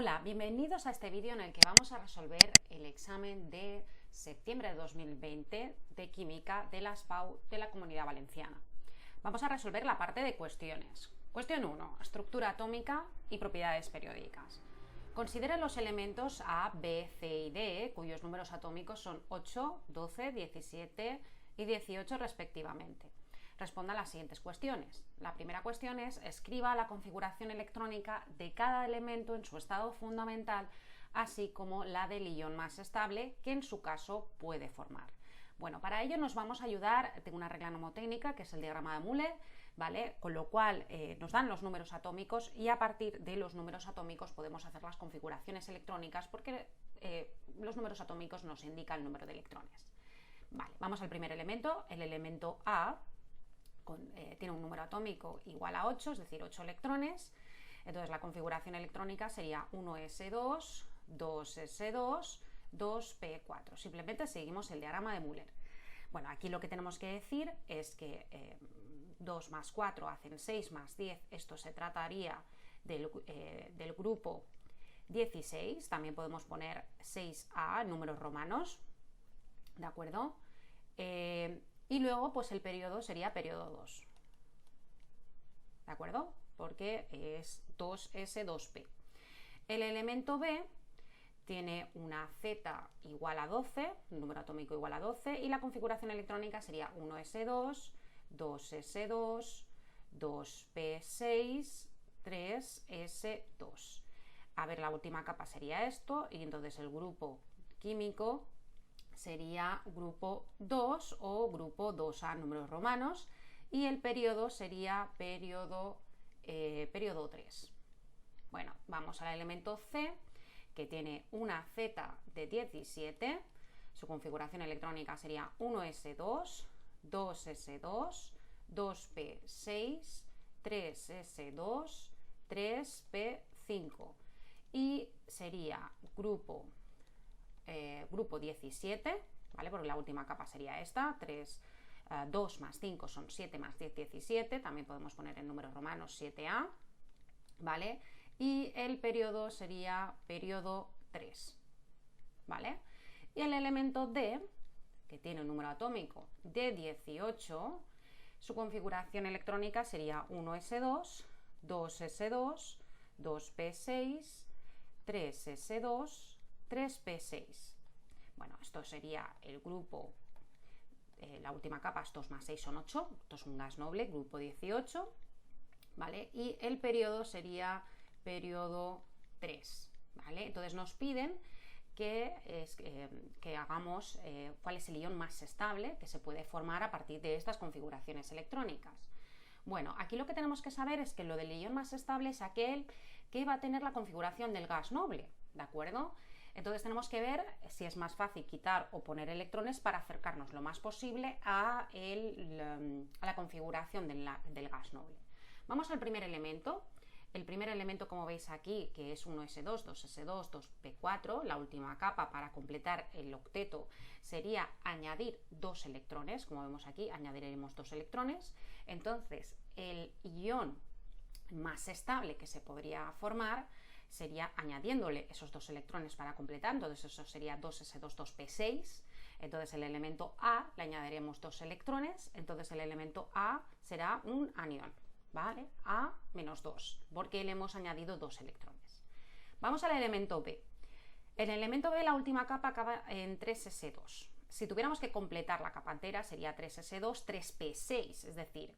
Hola, bienvenidos a este vídeo en el que vamos a resolver el examen de septiembre de 2020 de Química de la SPAU de la Comunidad Valenciana. Vamos a resolver la parte de cuestiones. Cuestión 1. Estructura atómica y propiedades periódicas. Considere los elementos A, B, C y D, cuyos números atómicos son 8, 12, 17 y 18 respectivamente. Responda a las siguientes cuestiones. La primera cuestión es: escriba la configuración electrónica de cada elemento en su estado fundamental, así como la del ion más estable que en su caso puede formar. Bueno, para ello nos vamos a ayudar de una regla mnemotécnica que es el diagrama de Müller, ¿vale? Con lo cual nos dan los números atómicos y a partir de los números atómicos podemos hacer las configuraciones electrónicas porque los números atómicos nos indican el número de electrones. Vale, vamos al primer elemento, el elemento A. Tiene un número atómico igual a 8, es decir, 8 electrones. Entonces la configuración electrónica sería 1s2, 2s2, 2p4. Simplemente seguimos el diagrama de Müller. Bueno, aquí lo que tenemos que decir es que 2 más 4 hacen 6 más 10. Esto se trataría del grupo 16. También podemos poner 6a, números romanos. ¿De acuerdo? Y luego, pues el periodo sería periodo 2. ¿De acuerdo? Porque es 2s2p. El elemento B tiene una Z igual a 12, un número atómico igual a 12, y la configuración electrónica sería 1s2, 2s2, 2p6, 3s2. A ver, la última capa sería esto, y entonces el grupo químico sería grupo 2 o grupo 2A, números romanos, y el periodo sería periodo 3. Bueno, vamos al elemento C, que tiene una Z de 17, su configuración electrónica sería 1s2, 2s2, 2p6, 3s2, 3p5, y sería grupo 17, ¿vale? Porque la última capa sería esta, 2 más 5 son 7 más 10, 17, también podemos poner en números romanos 7a, ¿vale? Y el periodo sería periodo 3, ¿vale? Y el elemento D, que tiene un número atómico de 18, su configuración electrónica sería 1s2, 2s2, 2p6, 3s2, 3p6. Bueno, esto sería el grupo, la última capa, 2 más 6 son 8, esto es un gas noble, grupo 18, ¿vale? Y el periodo sería periodo 3, ¿vale? Entonces nos piden que hagamos cuál es el ion más estable que se puede formar a partir de estas configuraciones electrónicas. Bueno, aquí lo que tenemos que saber es que lo del ion más estable es aquel que va a tener la configuración del gas noble, ¿de acuerdo? Entonces tenemos que ver si es más fácil quitar o poner electrones para acercarnos lo más posible a la configuración del gas noble. Vamos al primer elemento. El primer elemento, como veis aquí, que es 1s2, 2s2, 2p4, la última capa para completar el octeto sería añadir 2 electrones, como vemos aquí, añadiremos 2 electrones. Entonces el ion más estable que se podría formar sería añadiéndole esos 2 electrones para completar, entonces eso sería 2s2, 2p6, entonces el elemento A le añadiremos 2 electrones, entonces el elemento A será un anión, ¿vale? A menos 2, porque le hemos añadido 2 electrones. Vamos al elemento B. El elemento B, la última capa acaba en 3s2. Si tuviéramos que completar la capa entera sería 3s2, 3p6, es decir,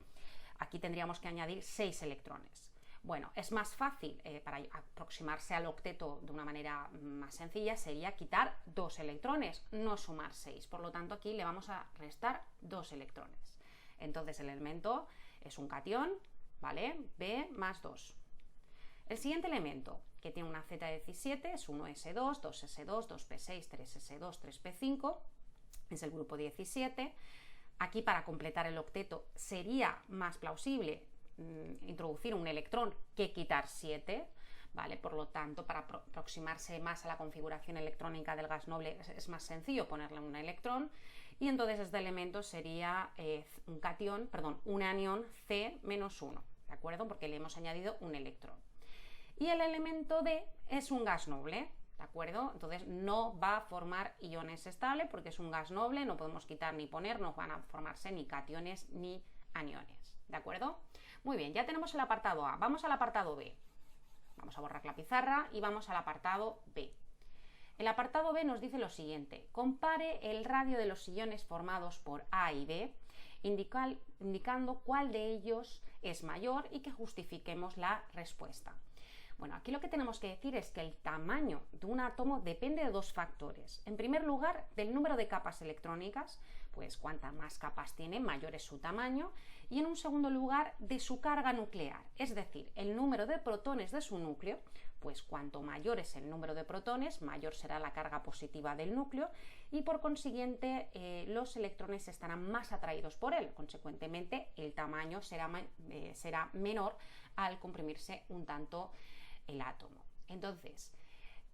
aquí tendríamos que añadir 6 electrones. Bueno, es más fácil, para aproximarse al octeto de una manera más sencilla, sería quitar 2 electrones, no sumar 6. Por lo tanto, aquí le vamos a restar 2 electrones. Entonces, el elemento es un catión, ¿vale? B más 2. El siguiente elemento, que tiene una Z17, es 1s2, 2s2, 2p6, 3s2, 3p5, es el grupo 17. Aquí, para completar el octeto, sería más plausible introducir un electrón que quitar 7, ¿vale? Por lo tanto, para aproximarse más a la configuración electrónica del gas noble es más sencillo ponerle un electrón, y entonces este elemento sería un anión C-1, ¿de acuerdo? Porque le hemos añadido un electrón. Y el elemento D es un gas noble, ¿de acuerdo? Entonces no va a formar iones estables porque es un gas noble, no podemos quitar ni poner, no van a formarse ni cationes ni aniones, ¿de acuerdo? Muy bien, ya tenemos el apartado A, vamos al apartado B. Vamos a borrar la pizarra y vamos al apartado B. El apartado B nos dice lo siguiente: compare el radio de los iones formados por A y B, indicando cuál de ellos es mayor y que justifiquemos la respuesta. Bueno, aquí lo que tenemos que decir es que el tamaño de un átomo depende de dos factores. En primer lugar, del número de capas electrónicas, pues cuantas más capas tiene, mayor es su tamaño, y en un segundo lugar, de su carga nuclear, es decir, el número de protones de su núcleo, pues cuanto mayor es el número de protones, mayor será la carga positiva del núcleo y por consiguiente los electrones estarán más atraídos por él. Consecuentemente, el tamaño será menor al comprimirse un tanto el átomo. Entonces,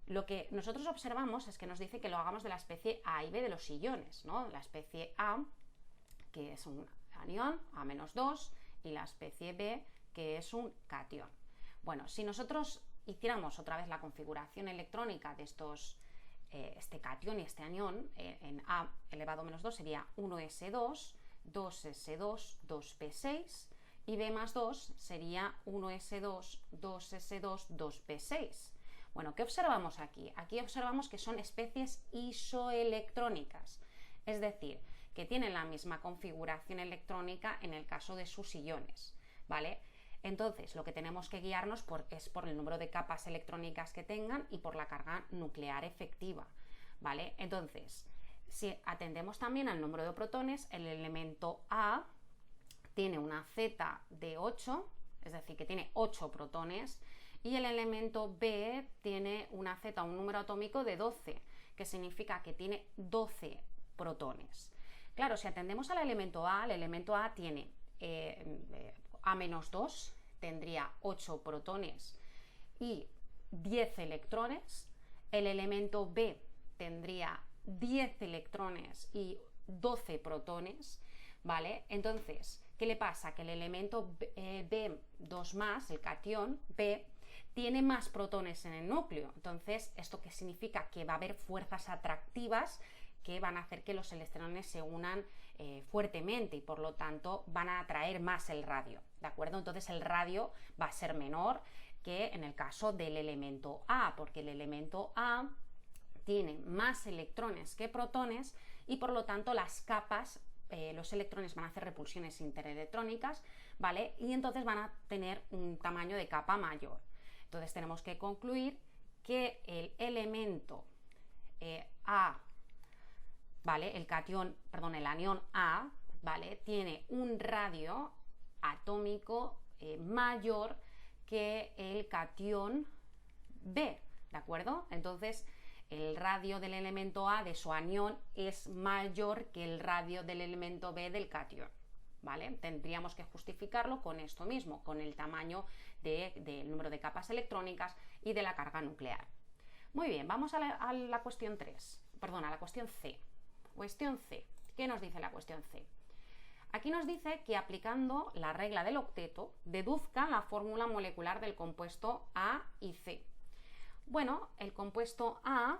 lo que nosotros observamos es que nos dice que lo hagamos de la especie A y B de los iones, ¿no? La especie A, que es un anión, A-2, y la especie B, que es un catión. Bueno, si nosotros hiciéramos otra vez la configuración electrónica de este catión y este anión, en A elevado a menos 2 sería 1s2, 2s2, 2p6, y B más 2 sería 1s2, 2s2, 2p6. Bueno, ¿qué observamos aquí? Aquí observamos que son especies isoelectrónicas, es decir, que tienen la misma configuración electrónica en el caso de sus iones, ¿vale? Entonces, lo que tenemos que guiarnos es por el número de capas electrónicas que tengan y por la carga nuclear efectiva, ¿vale? Entonces, si atendemos también al número de protones, el elemento A tiene una Z de 8, es decir, que tiene 8 protones, y el elemento B tiene una Z, un número atómico de 12, que significa que tiene 12 protones. Claro, si atendemos al elemento A, el elemento A tiene A-2, tendría 8 protones y 10 electrones, el elemento B tendría 10 electrones y 12 protones, ¿vale? Entonces, ¿qué le pasa? Que el elemento B2+, el catión B, tiene más protones en el núcleo. Entonces, ¿esto qué significa? Que va a haber fuerzas atractivas que van a hacer que los electrones se unan fuertemente y por lo tanto van a atraer más el radio, ¿de acuerdo? Entonces el radio va a ser menor que en el caso del elemento A, porque el elemento A tiene más electrones que protones y por lo tanto las capas, los electrones van a hacer repulsiones interelectrónicas, ¿vale? Y entonces van a tener un tamaño de capa mayor. Entonces tenemos que concluir que el elemento A, ¿vale? El anión A, ¿vale? Tiene un radio atómico mayor que el catión B, ¿de acuerdo? Entonces, el radio del elemento A de su anión es mayor que el radio del elemento B del catión, ¿vale? Tendríamos que justificarlo con esto mismo, con el tamaño del número de capas electrónicas y de la carga nuclear. Muy bien, vamos a la cuestión 3, perdón, a la cuestión C. Cuestión C. ¿Qué nos dice la cuestión C? Aquí nos dice que aplicando la regla del octeto, deduzca la fórmula molecular del compuesto A y C. Bueno, el compuesto A,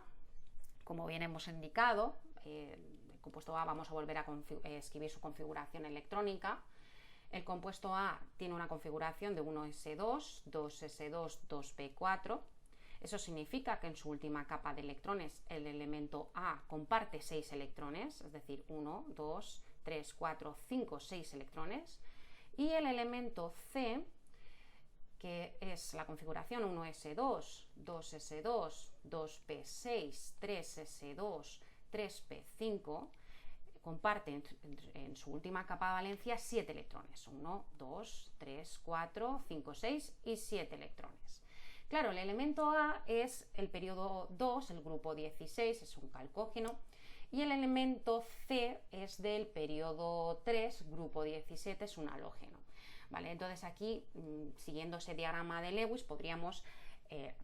como bien hemos indicado, el compuesto A vamos a volver a escribir su configuración electrónica. El compuesto A tiene una configuración de 1s2, 2s2, 2p4. Eso significa que en su última capa de electrones el elemento A comparte 6 electrones, es decir, 1, 2, 3, 4, 5, 6 electrones. Y el elemento C, que es la configuración 1s2, 2s2, 2p6, 3s2, 3p5, comparte en su última capa de valencia 7 electrones. 1, 2, 3, 4, 5, 6 y 7 electrones. Claro, el elemento A es el periodo 2, el grupo 16, es un calcógeno, y el elemento C es del periodo 3, grupo 17, es un halógeno, ¿vale? Entonces aquí, siguiendo ese diagrama de Lewis, podríamos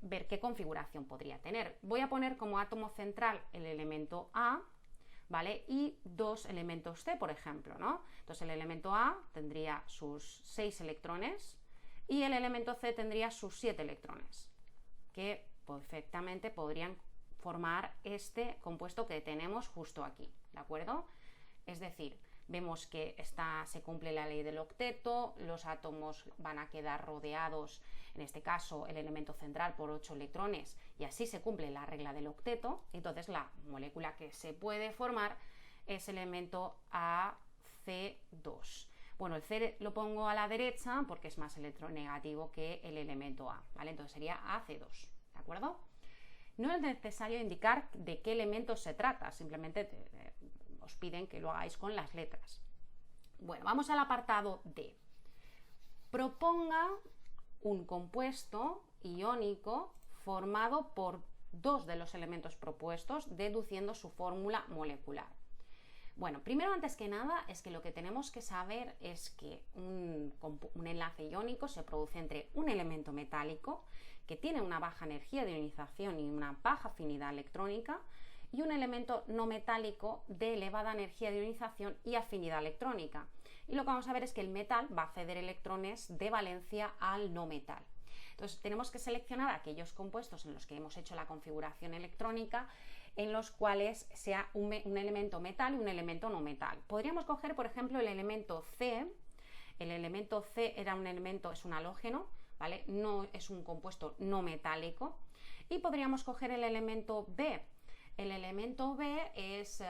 ver qué configuración podría tener. Voy a poner como átomo central el elemento A, ¿vale? Y 2 elementos C, por ejemplo, ¿no? Entonces el elemento A tendría sus 6 electrones, y el elemento C tendría sus 7 electrones, que perfectamente podrían formar este compuesto que tenemos justo aquí, ¿de acuerdo? Es decir, vemos que se cumple la ley del octeto, los átomos van a quedar rodeados, en este caso el elemento central, por 8 electrones, y así se cumple la regla del octeto. Entonces la molécula que se puede formar es el elemento AC2. Bueno, el C lo pongo a la derecha porque es más electronegativo que el elemento A, ¿vale? Entonces sería AC2, ¿de acuerdo? No es necesario indicar de qué elemento se trata, simplemente os piden que lo hagáis con las letras. Bueno, vamos al apartado D. Proponga un compuesto iónico formado por 2 de los elementos propuestos, deduciendo su fórmula molecular. Bueno, primero, antes que nada, es que lo que tenemos que saber es que un enlace iónico se produce entre un elemento metálico, que tiene una baja energía de ionización y una baja afinidad electrónica, y un elemento no metálico de elevada energía de ionización y afinidad electrónica. Y lo que vamos a ver es que el metal va a ceder electrones de valencia al no metal. Entonces tenemos que seleccionar aquellos compuestos en los que hemos hecho la configuración electrónica en los cuales sea un elemento metal y un elemento no metal. Podríamos coger, por ejemplo, el elemento C. El elemento C es un halógeno, ¿vale? No es un compuesto no metálico. Y podríamos coger el elemento B. El elemento B es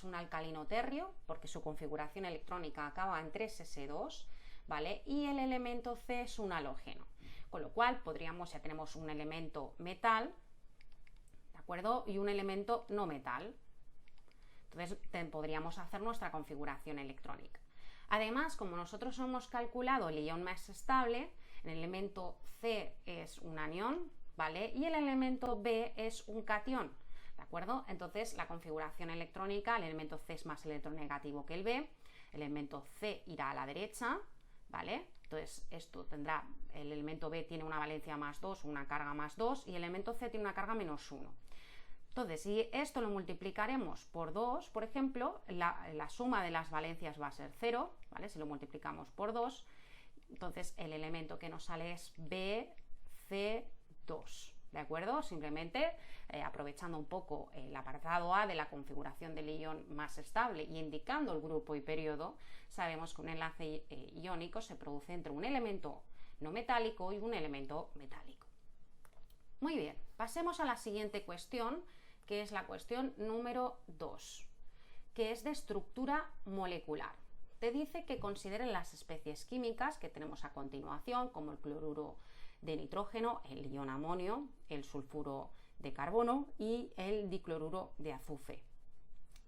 un alcalino térreo, porque su configuración electrónica acaba en 3s2, ¿vale? Y el elemento C es un halógeno. Con lo cual, ya tenemos un elemento metal, ¿de acuerdo? Y un elemento no metal. Entonces, podríamos hacer nuestra configuración electrónica. Además, como nosotros hemos calculado el ion más estable, el elemento C es un anión, ¿vale? Y el elemento B es un catión, ¿de acuerdo? Entonces, la configuración electrónica, el elemento C es más electronegativo que el B, el elemento C irá a la derecha, ¿vale? Entonces, el elemento B tiene una valencia más 2, una carga más 2, y el elemento C tiene una carga menos 1. Entonces, si esto lo multiplicaremos por 2, por ejemplo, la suma de las valencias va a ser 0, ¿vale? Si lo multiplicamos por 2, entonces el elemento que nos sale es BC2, ¿de acuerdo? Simplemente aprovechando un poco el apartado A de la configuración del ion más estable y indicando el grupo y periodo, sabemos que un enlace iónico se produce entre un elemento no metálico y un elemento metálico. Muy bien, pasemos a la siguiente cuestión, que es la cuestión número 2, que es de estructura molecular. Te dice que consideren las especies químicas que tenemos a continuación, como el cloruro de nitrógeno, el ion amonio, el sulfuro de carbono y el dicloruro de azufre,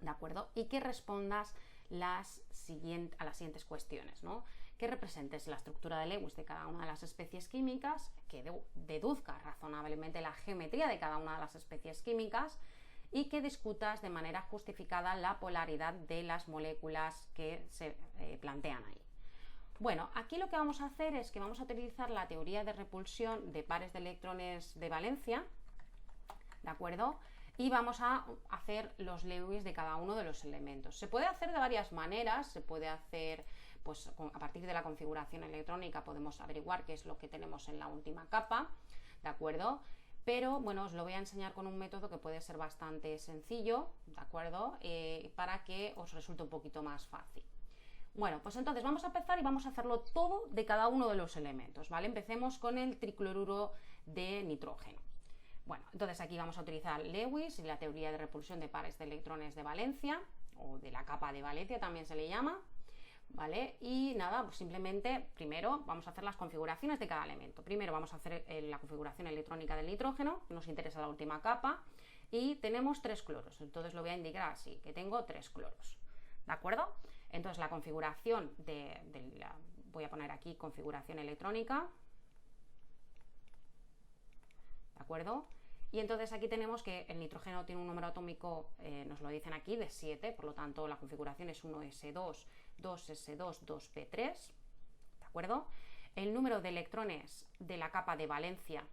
¿de acuerdo? Y que respondas a las siguientes cuestiones, ¿no? Que representes la estructura de Lewis de cada una de las especies químicas, que deduzcas razonablemente la geometría de cada una de las especies químicas y que discutas de manera justificada la polaridad de las moléculas que se plantean ahí. Bueno, aquí lo que vamos a hacer es que vamos a utilizar la teoría de repulsión de pares de electrones de valencia, ¿de acuerdo? Y vamos a hacer los Lewis de cada uno de los elementos. Se puede hacer de varias maneras, se puede hacer, pues a partir de la configuración electrónica podemos averiguar qué es lo que tenemos en la última capa, ¿de acuerdo? Pero bueno, os lo voy a enseñar con un método que puede ser bastante sencillo, ¿de acuerdo? Para que os resulte un poquito más fácil. Bueno, pues entonces vamos a empezar y vamos a hacerlo todo de cada uno de los elementos, ¿vale? Empecemos con el tricloruro de nitrógeno. Bueno, entonces aquí vamos a utilizar Lewis y la teoría de repulsión de pares de electrones de valencia, o de la capa de valencia también se le llama, ¿vale? Y nada, pues simplemente primero vamos a hacer las configuraciones de cada elemento. Primero vamos a hacer la configuración electrónica del nitrógeno, nos interesa la última capa, y tenemos 3 cloros, entonces lo voy a indicar así, que tengo 3 cloros, ¿de acuerdo? Entonces la configuración voy a poner aquí configuración electrónica, ¿de acuerdo? Y entonces aquí tenemos que el nitrógeno tiene un número atómico, nos lo dicen aquí, de 7, por lo tanto la configuración es 1s2, 2s2, 2p3, ¿de acuerdo? El número de electrones de la capa de valencia,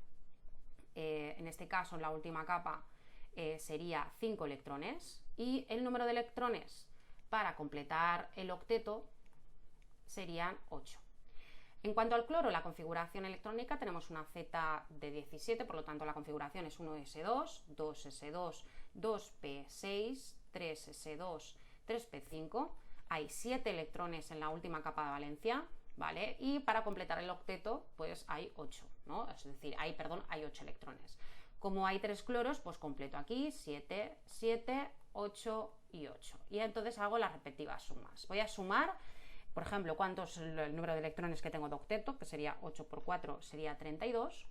en este caso en la última capa, sería 5 electrones, y el número de electrones para completar el octeto serían 8. En cuanto al cloro, la configuración electrónica, tenemos una Z de 17, por lo tanto la configuración es 1s2, 2s2, 2p6, 3s2, 3p5. Hay 7 electrones en la última capa de valencia, ¿vale? Y para completar el octeto, pues hay 8, ¿no? Es decir, hay 8 electrones. Como hay 3 cloros, pues completo aquí 7, 7, 8 y 8. Y entonces hago las respectivas sumas. Voy a sumar, por ejemplo, cuánto es el número de electrones que tengo de octeto, que sería 8 por 4, sería 32,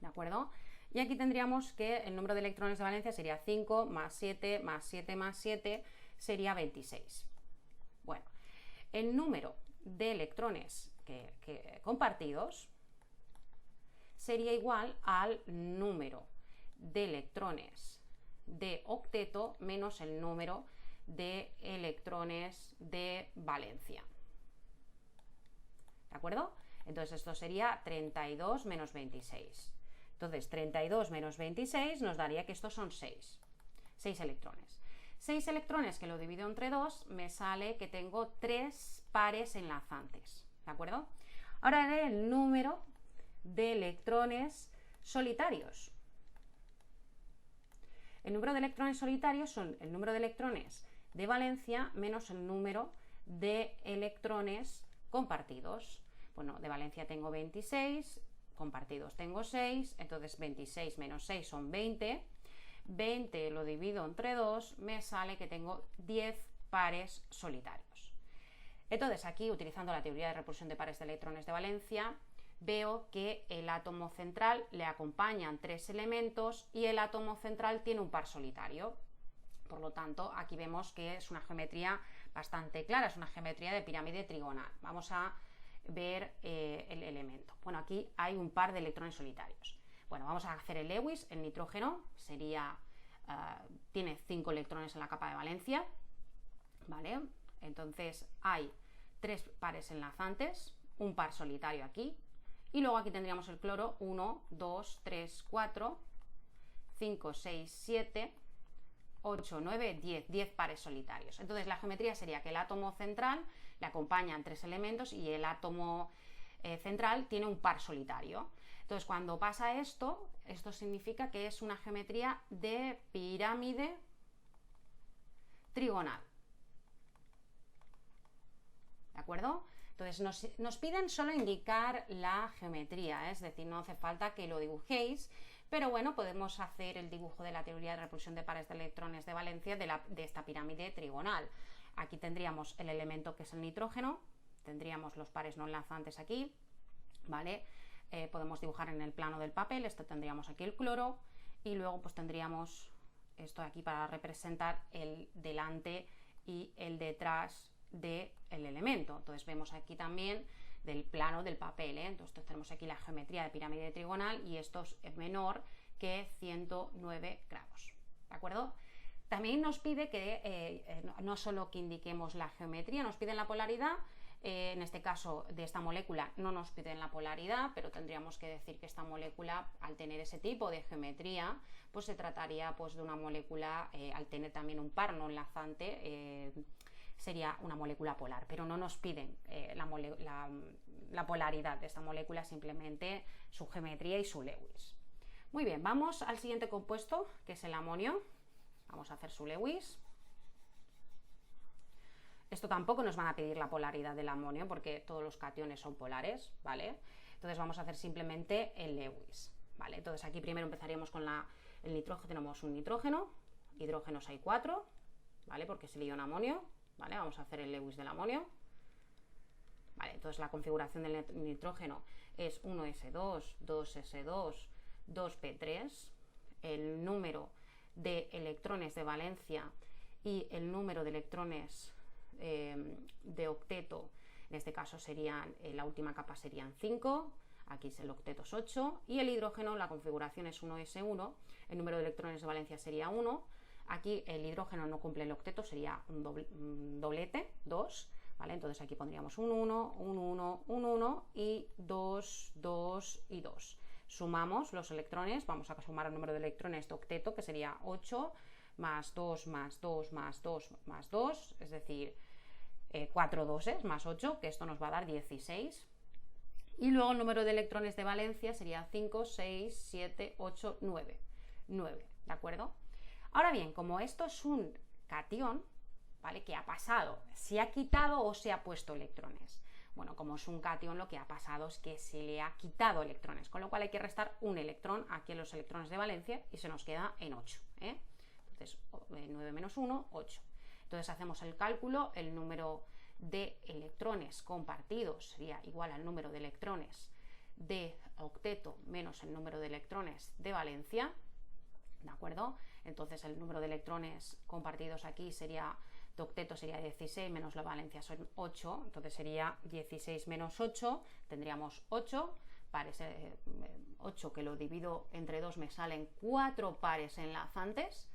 ¿de acuerdo? Y aquí tendríamos que el número de electrones de valencia sería 5 más 7 más 7 más 7, sería 26. Bueno, el número de electrones compartidos sería igual al número de electrones de octeto menos el número de electrones de valencia. ¿De acuerdo? Entonces esto sería 32 menos 26. Entonces 32 menos 26 nos daría que estos son 6 electrones. 6 electrones que lo divido entre 2, me sale que tengo 3 pares enlazantes. ¿De acuerdo? Ahora haré el número de electrones solitarios. El número de electrones solitarios son el número de electrones de valencia menos el número de electrones compartidos. Bueno, de valencia tengo 26, compartidos tengo 6, entonces 26 menos 6 son 20. 20 lo divido entre 2, me sale que tengo 10 pares solitarios. Entonces aquí, utilizando la teoría de repulsión de pares de electrones de valencia, veo que el átomo central le acompañan 3 elementos y el átomo central tiene un par solitario. Por lo tanto, aquí vemos que es una geometría bastante clara, es una geometría de pirámide trigonal. Vamos a ver el elemento. Bueno, aquí hay un par de electrones solitarios. Bueno, vamos a hacer el Lewis. El nitrógeno tiene 5 electrones en la capa de valencia, ¿vale? Entonces hay 3 pares enlazantes, un par solitario aquí, y luego aquí tendríamos el cloro, 1, 2, 3, 4, 5, 6, 7, 8, 9, 10 pares solitarios. Entonces la geometría sería que el átomo central le acompañan 3 elementos y el átomo central tiene un par solitario. Entonces cuando pasa esto significa que es una geometría de pirámide trigonal. ¿De acuerdo? Entonces nos piden solo indicar la geometría, es decir, no hace falta que lo dibujéis, pero bueno, podemos hacer el dibujo de la teoría de repulsión de pares de electrones de valencia de esta pirámide trigonal. Aquí tendríamos el elemento que es el nitrógeno, tendríamos los pares no enlazantes aquí, ¿vale? Podemos dibujar en el plano del papel, esto tendríamos aquí el cloro y luego pues tendríamos esto aquí para representar el delante y el detrás del elemento. Entonces vemos aquí también del plano del papel, Entonces tenemos aquí la geometría de pirámide trigonal y esto es menor que 109 grados, ¿de acuerdo? También nos pide que no solo que indiquemos la geometría, nos piden la polaridad. En este caso de esta molécula no nos piden la polaridad, pero tendríamos que decir que esta molécula, al tener ese tipo de geometría, pues se trataría pues de una molécula, al tener también un par no enlazante, sería una molécula polar, pero no nos piden la polaridad de esta molécula, simplemente su geometría y su Lewis. Muy bien, vamos al siguiente compuesto, que es el amonio. Vamos a hacer su Lewis. Esto tampoco nos van a pedir la polaridad del amonio porque todos los cationes son polares, ¿vale? Entonces vamos a hacer simplemente el Lewis, ¿vale? Entonces aquí primero empezaríamos con el nitrógeno, tenemos un nitrógeno, hidrógenos hay 4, ¿vale? Porque es el ion amonio, ¿vale? Vamos a hacer el Lewis del amonio. Vale, entonces la configuración del nitrógeno es 1s2, 2s2, 2p3, el número de electrones de valencia y el número de electrones de octeto, en este caso serían, la última capa serían 5, aquí el octeto es 8, y el hidrógeno, la configuración es 1s1, el número de electrones de valencia sería 1, aquí el hidrógeno no cumple el octeto, sería un doblete, 2, ¿vale? Entonces aquí pondríamos un 1, un 1, un 1 y 2, 2 y 2. Sumamos los electrones, vamos a sumar el número de electrones de octeto, que sería 8 más 2 más 2 más 2 más 2, es decir, 4 doses más 8, que esto nos va a dar 16. Y luego el número de electrones de valencia sería 5, 6, 7, 8, 9. 9, ¿de acuerdo? Ahora bien, como esto es un catión, ¿vale? ¿Qué ha pasado? ¿Se ha quitado o se ha puesto electrones? Bueno, como es un catión, lo que ha pasado es que se le ha quitado electrones, con lo cual hay que restar un electrón aquí en los electrones de valencia y se nos queda en 8. Entonces, 9 menos 1, 8. Entonces hacemos el cálculo, el número de electrones compartidos sería igual al número de electrones de octeto menos el número de electrones de valencia, ¿de acuerdo? Entonces el número de electrones compartidos aquí sería, de octeto sería 16 menos la valencia son 8, entonces sería 16 menos 8, tendríamos 8 pares, 8 que lo divido entre 2 me salen 4 pares enlazantes,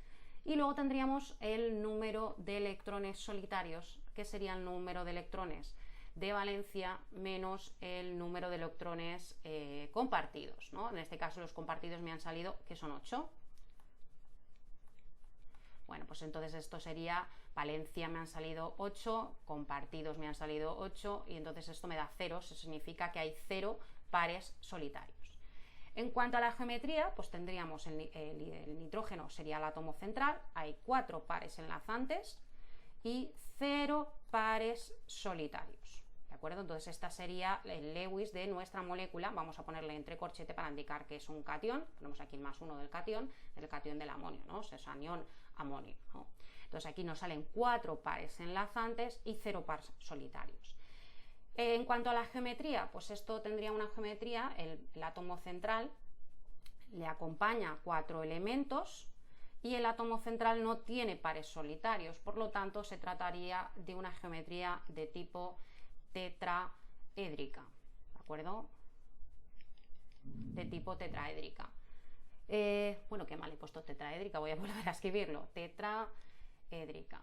y luego tendríamos el número de electrones solitarios, que sería el número de electrones de valencia menos el número de electrones compartidos, ¿no? En este caso los compartidos me han salido que son 8. Bueno, pues entonces esto sería valencia me han salido 8, compartidos me han salido 8, y entonces esto me da 0, eso significa que hay 0 pares solitarios. En cuanto a la geometría, pues tendríamos el nitrógeno sería el átomo central, hay 4 pares enlazantes y 0 pares solitarios, ¿de acuerdo? Entonces esta sería el Lewis de nuestra molécula, vamos a ponerle entre corchete para indicar que es un catión, ponemos aquí el +1 del catión del amonio, ¿no? O sea, es anión amonio, ¿no? Entonces aquí nos salen 4 pares enlazantes y 0 pares solitarios. En cuanto a la geometría, pues esto tendría una geometría, el átomo central le acompaña 4 elementos y el átomo central no tiene pares solitarios, por lo tanto se trataría de una geometría de tipo tetraédrica, ¿de acuerdo? De tipo tetraédrica. Bueno, qué mal he puesto tetraédrica, voy a volver a escribirlo, tetraédrica,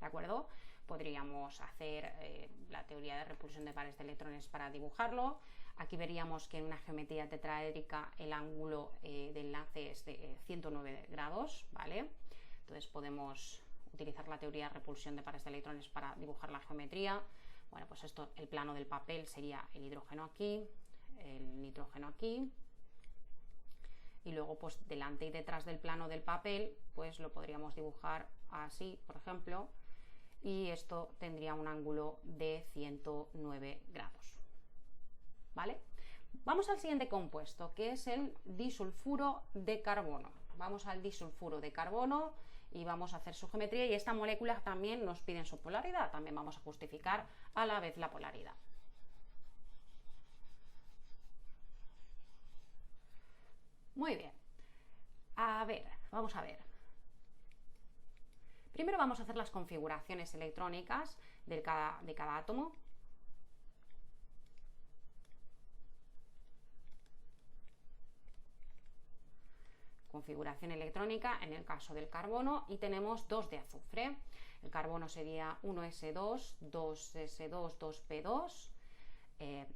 ¿de acuerdo? Podríamos hacer la teoría de repulsión de pares de electrones para dibujarlo. Aquí veríamos que en una geometría tetraédrica el ángulo de enlace es de 109 grados, ¿vale? Entonces podemos utilizar la teoría de repulsión de pares de electrones para dibujar la geometría. Bueno, pues esto, el plano del papel sería el hidrógeno aquí, el nitrógeno aquí, y luego pues delante y detrás del plano del papel pues lo podríamos dibujar así, por ejemplo, y esto tendría un ángulo de 109 grados, ¿vale? Vamos al siguiente compuesto, que es el disulfuro de carbono. Vamos al disulfuro de carbono y vamos a hacer su geometría, y esta molécula también nos piden su polaridad, también vamos a justificar a la vez la polaridad. Muy bien, a ver, vamos a ver. Primero vamos a hacer las configuraciones electrónicas de cada átomo. Configuración electrónica en el caso del carbono, y tenemos 2 de azufre. El carbono sería 1s2, 2s2, 2p2.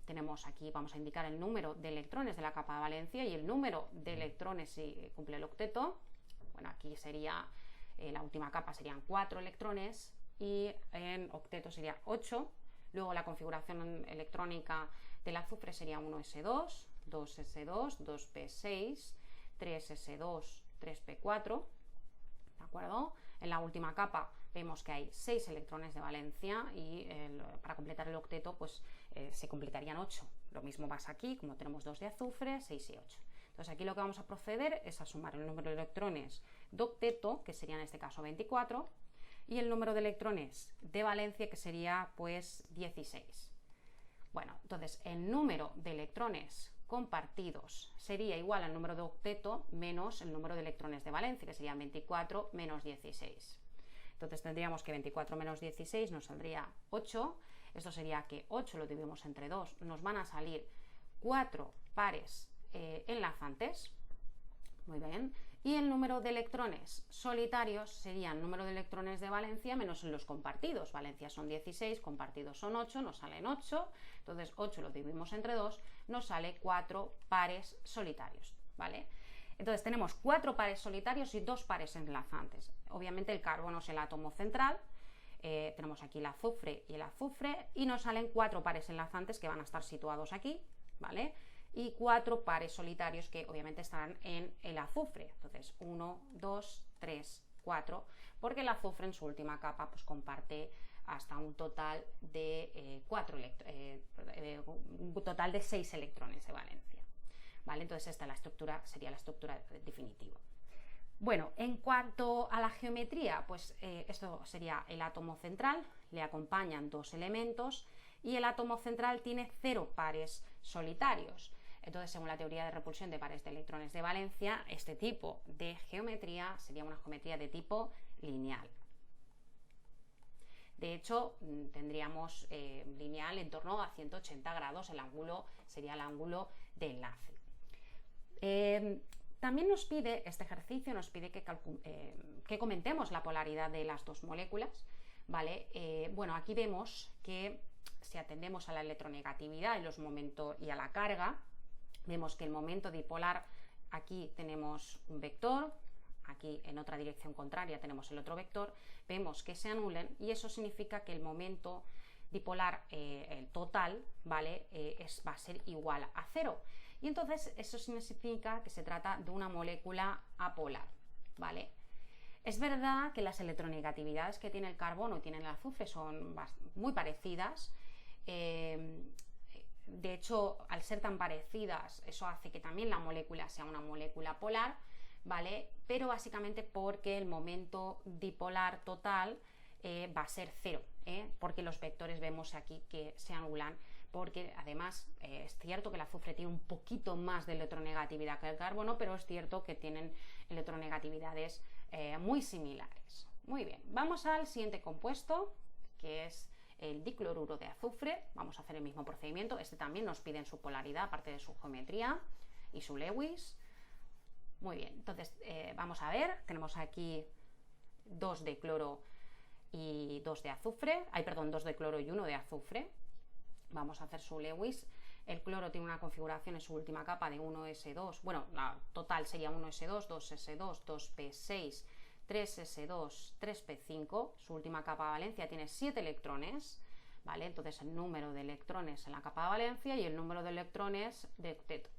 Tenemos aquí, vamos a indicar el número de electrones de la capa de valencia y el número de electrones si cumple el octeto. Bueno, aquí sería la última capa serían 4 electrones y en octeto sería 8. Luego la configuración electrónica del azufre sería 1s2, 2s2, 2p6, 3s2, 3p4, ¿de acuerdo? En la última capa vemos que hay 6 electrones de valencia y para completar el octeto pues se completarían 8. Lo mismo pasa aquí, como tenemos 2 de azufre, 6 y 8. Entonces aquí lo que vamos a proceder es a sumar el número de electrones de octeto, que sería en este caso 24, y el número de electrones de valencia, que sería pues 16. Bueno, entonces el número de electrones compartidos sería igual al número de octeto menos el número de electrones de valencia, que serían 24 menos 16. Entonces tendríamos que 24 menos 16 nos saldría 8. Esto sería que 8 lo dividimos entre 2, nos van a salir 4 pares enlazantes. Muy bien. Y el número de electrones solitarios sería el número de electrones de valencia menos los compartidos. Valencia son 16, compartidos son 8, nos salen 8. Entonces 8 lo dividimos entre 2, nos sale 4 pares solitarios, ¿vale? Entonces tenemos 4 pares solitarios y 2 pares enlazantes. Obviamente el carbono es el átomo central. tenemos aquí el azufre y el azufre, y nos salen 4 pares enlazantes que van a estar situados aquí, ¿vale? Y 4 pares solitarios que obviamente estarán en el azufre. Entonces 1, 2, 3, 4, porque el azufre en su última capa pues comparte hasta un total de un total de 6 electrones de valencia, ¿vale? Entonces esta sería la estructura definitiva. Bueno, en cuanto a la geometría, pues esto sería el átomo central, le acompañan 2 elementos y el átomo central tiene 0 pares solitarios. Entonces, según la teoría de repulsión de pares de electrones de valencia, este tipo de geometría sería una geometría de tipo lineal. De hecho, tendríamos lineal en torno a 180 grados, el ángulo sería el ángulo de enlace. También nos pide, este ejercicio nos pide que comentemos la polaridad de las dos moléculas, ¿vale? Bueno, aquí vemos que si atendemos a la electronegatividad y a la carga, vemos que el momento dipolar, aquí tenemos un vector, aquí en otra dirección contraria tenemos el otro vector, vemos que se anulan y eso significa que el momento dipolar el total, ¿vale? Va a ser igual a 0. Y entonces eso significa que se trata de una molécula apolar, ¿vale? Es verdad que las electronegatividades que tiene el carbono y tiene el azufre son muy parecidas. De hecho, al ser tan parecidas, eso hace que también la molécula sea una molécula polar, ¿vale? Pero básicamente porque el momento dipolar total va a ser 0, porque los vectores vemos aquí que se anulan, porque además es cierto que el azufre tiene un poquito más de electronegatividad que el carbono, pero es cierto que tienen electronegatividades muy similares. Muy bien, vamos al siguiente compuesto, que es el dicloruro de azufre. Vamos a hacer el mismo procedimiento. Este también nos piden su polaridad, aparte de su geometría y su Lewis. Muy bien, entonces vamos a ver, tenemos aquí 2 de cloro y 2 de azufre, 2 de cloro y 1 de azufre. Vamos a hacer su Lewis. El cloro tiene una configuración en su última capa de 1s2, bueno, la total sería 1s2, 2s2, 2p6, 3s2, 3p5, su última capa de valencia tiene 7 electrones, ¿vale? Entonces el número de electrones en la capa de valencia y el número de electrones de octeto.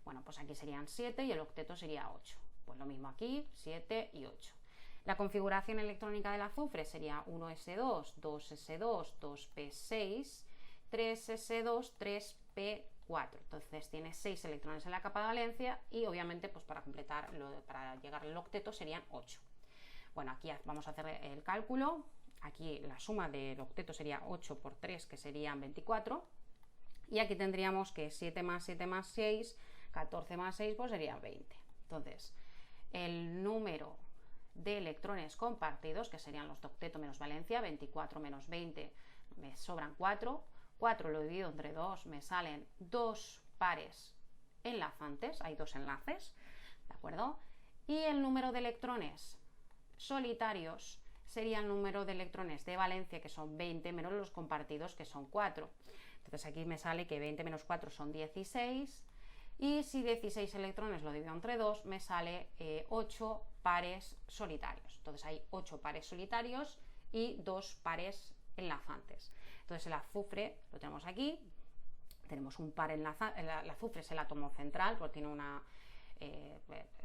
Bueno, pues aquí serían 7 y el octeto sería 8. Pues lo mismo aquí, 7 y 8. La configuración electrónica del azufre sería 1s2, 2s2, 2p6, 3s2, 3p4. Entonces tiene 6 electrones en la capa de valencia y obviamente pues para llegar al octeto serían 8. Bueno, aquí vamos a hacer el cálculo. Aquí la suma del octeto sería 8 por 3, que serían 24. Y aquí tendríamos que 7 más 7 más 6, 14 más 6, pues serían 20. Entonces, el número de electrones compartidos, que serían los de octeto menos valencia, 24 menos 20, me sobran 4. 4 lo divido entre 2, me salen 2 pares enlazantes, hay 2 enlaces, ¿de acuerdo? Y el número de electrones solitarios sería el número de electrones de valencia, que son 20, menos los compartidos, que son 4. Entonces aquí me sale que 20 menos 4 son 16, y si 16 electrones lo divido entre 2, me sale 8 pares solitarios. Entonces hay 8 pares solitarios y 2 pares enlazantes. Entonces el azufre lo tenemos aquí, tenemos un par enlazante, el azufre es el átomo central, porque tiene una,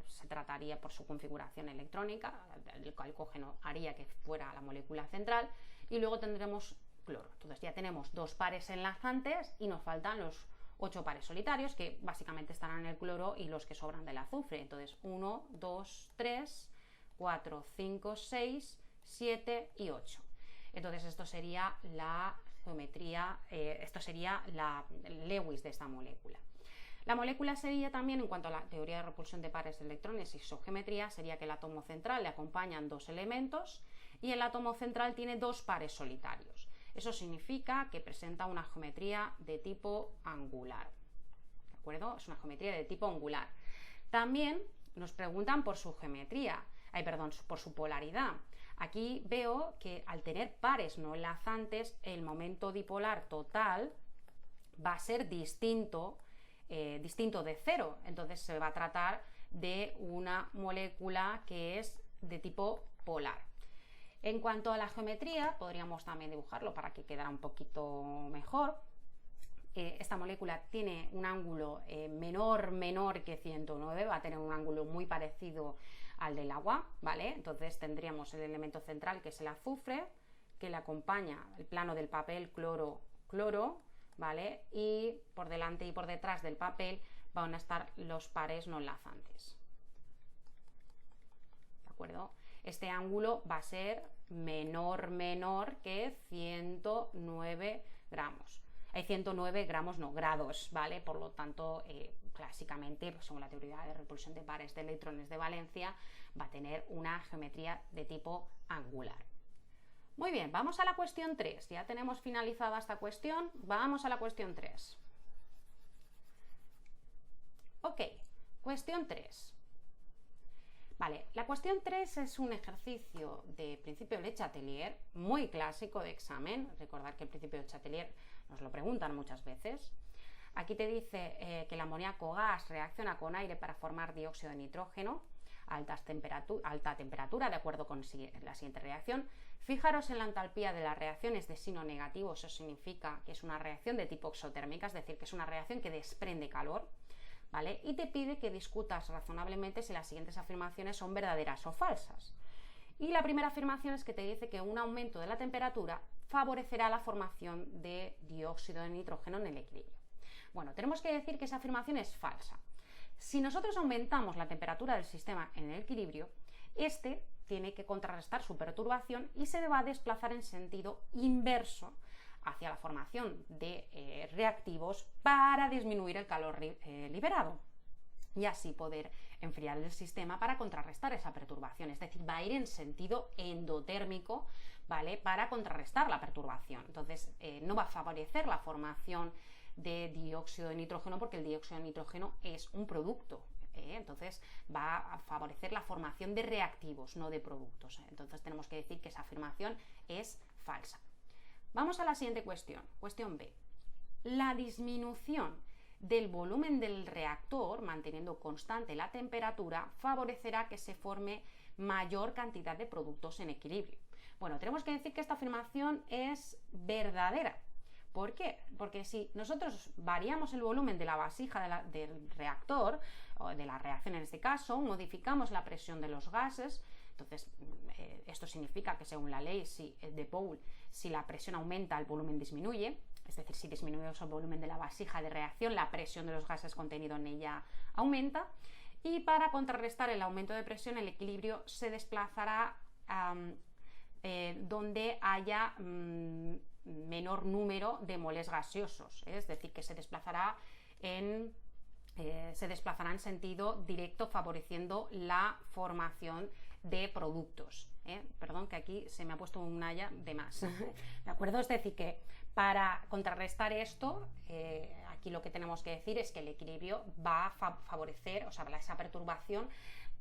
se trataría por su configuración electrónica, el halcógeno haría que fuera la molécula central, y luego tendremos cloro. Entonces ya tenemos 2 pares enlazantes y nos faltan los 8 pares solitarios, que básicamente estarán en el cloro y los que sobran del azufre. Entonces 1, 2, 3, 4, 5, 6, 7 y 8. Entonces esto sería la geometría, esto sería el Lewis de esta molécula. La molécula sería también, en cuanto a la teoría de repulsión de pares de electrones y su geometría, sería que el átomo central le acompañan 2 elementos y el átomo central tiene 2 pares solitarios. Eso significa que presenta una geometría de tipo angular, ¿de acuerdo? Es una geometría de tipo angular. También nos preguntan por su geometría, por su polaridad. Aquí veo que al tener pares no enlazantes, el momento dipolar total va a ser distinto de 0. Entonces se va a tratar de una molécula que es de tipo polar. En cuanto a la geometría, podríamos también dibujarlo para que quedara un poquito mejor. Esta molécula tiene un ángulo menor que 109, va a tener un ángulo muy parecido al del agua, ¿vale? Entonces tendríamos el elemento central, que es el azufre, que le acompaña el plano del papel cloro, ¿vale? Y por delante y por detrás del papel van a estar los pares no enlazantes, ¿de acuerdo? Este ángulo va a ser menor que 109 gramos. Hay 109 gramos, no, grados, ¿vale? Por lo tanto, clásicamente, pues, según la teoría de repulsión de pares de electrones de valencia, va a tener una geometría de tipo angular. Muy bien, vamos a la cuestión 3. Ya tenemos finalizada esta cuestión, vamos a la cuestión 3. Ok, cuestión 3. Vale, la cuestión 3 es un ejercicio de principio de Le Chatelier, muy clásico de examen. Recordad que el principio de Chatelier nos lo preguntan muchas veces. Aquí te dice que el amoníaco gas reacciona con aire para formar dióxido de nitrógeno a alta temperatura, de acuerdo con la siguiente reacción. Fijaros en la entalpía de las reacciones de signo negativo, eso significa que es una reacción de tipo exotérmica, es decir, que es una reacción que desprende calor, ¿vale? Y te pide que discutas razonablemente si las siguientes afirmaciones son verdaderas o falsas. Y la primera afirmación es que te dice que un aumento de la temperatura favorecerá la formación de dióxido de nitrógeno en el equilibrio. Bueno, tenemos que decir que esa afirmación es falsa. Si nosotros aumentamos la temperatura del sistema en el equilibrio, este tiene que contrarrestar su perturbación y se va a desplazar en sentido inverso hacia la formación de reactivos para disminuir el calor liberado y así poder enfriar el sistema para contrarrestar esa perturbación. Es decir, va a ir en sentido endotérmico, ¿vale? Para contrarrestar la perturbación. Entonces, no va a favorecer la formación de dióxido de nitrógeno porque el dióxido de nitrógeno es un producto. Entonces va a favorecer la formación de reactivos, no de productos. Entonces tenemos que decir que esa afirmación es falsa. Vamos a la siguiente cuestión, cuestión B. La disminución del volumen del reactor, manteniendo constante la temperatura, favorecerá que se forme mayor cantidad de productos en equilibrio. Bueno, tenemos que decir que esta afirmación es verdadera. ¿Por qué? Porque si nosotros variamos el volumen de la vasija del reactor, o de la reacción en este caso, modificamos la presión de los gases, entonces esto significa que según la ley de Paul, si la presión aumenta, el volumen disminuye, es decir, si disminuimos el volumen de la vasija de reacción, la presión de los gases contenido en ella aumenta, y para contrarrestar el aumento de presión, el equilibrio se desplazará donde haya menor número de moles gaseosos, es decir, que se desplazará en sentido directo, favoreciendo la formación de productos. Perdón, que aquí se me ha puesto un haya de más. ¿De acuerdo? Es decir, que para contrarrestar esto, aquí lo que tenemos que decir es que el equilibrio va a favorecer, o sea, esa perturbación,